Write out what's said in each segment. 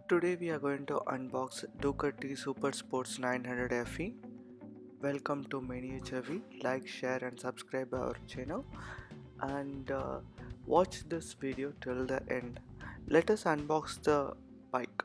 Today we are going to unbox Ducati Supersports 900 FE. Welcome to miniatureV. Like, share and subscribe our channel and watch this video till the end. Let us unbox the bike.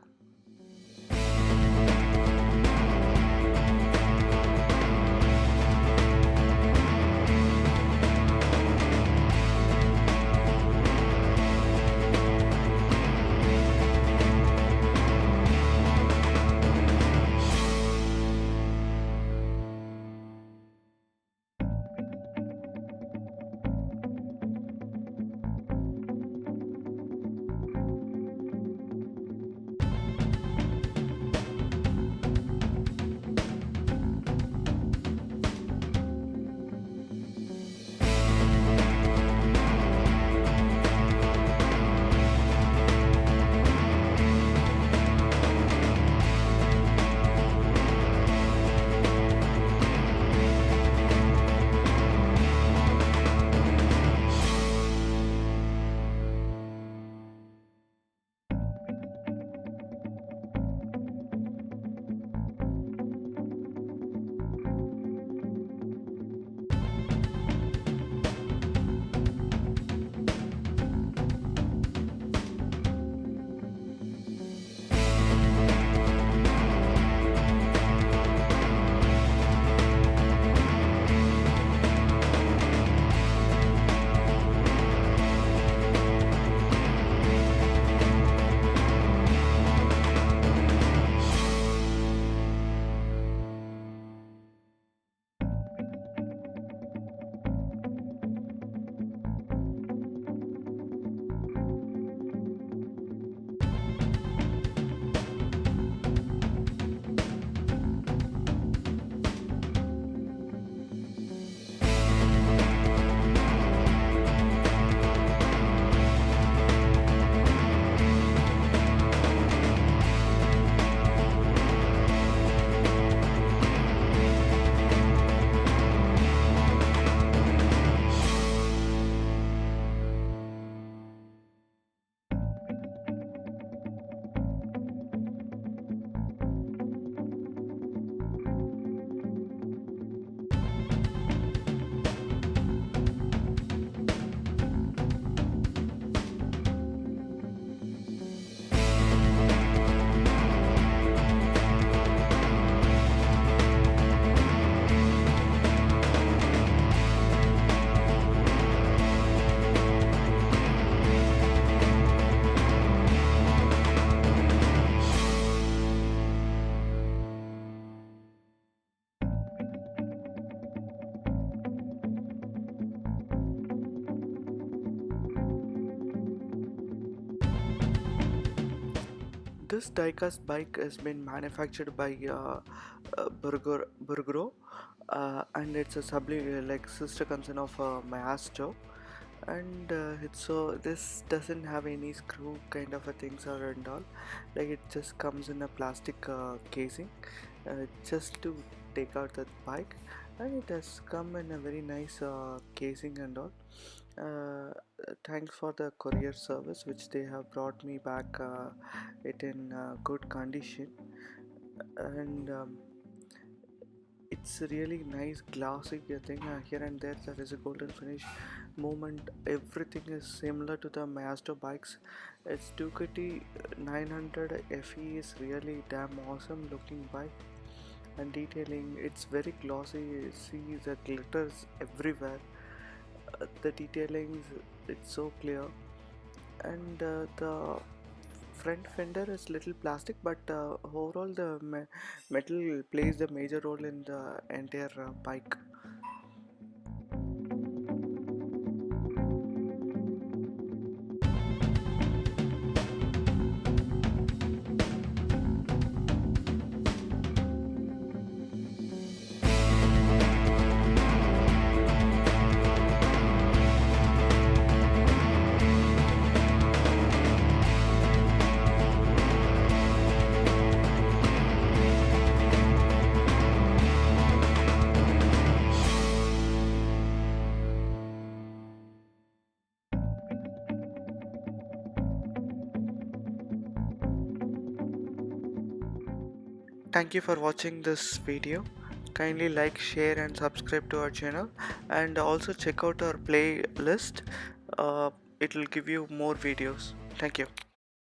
This diecast bike has been manufactured by Burgro, and it's a like sister concern of Maestro, and this doesn't have any screw kind of a things or and all. Like, it just comes in a plastic casing, just to take out that bike, and it has come in a very nice casing and all. Thanks for the courier service which they have brought me back it in good condition, and it's really nice glossy thing. Here and there is a golden finish movement. Everything is similar to the Maestro bikes. It's Ducati 900 FE is really damn awesome looking bike, and detailing, it's very glossy. See the glitters everywhere. The detailing, it's so clear, and the front fender is little plastic, but overall the metal plays the major role in the entire bike. Thank you for watching this video. Kindly like, share and subscribe to our channel, and also check out our playlist. It will give you more videos. Thank you.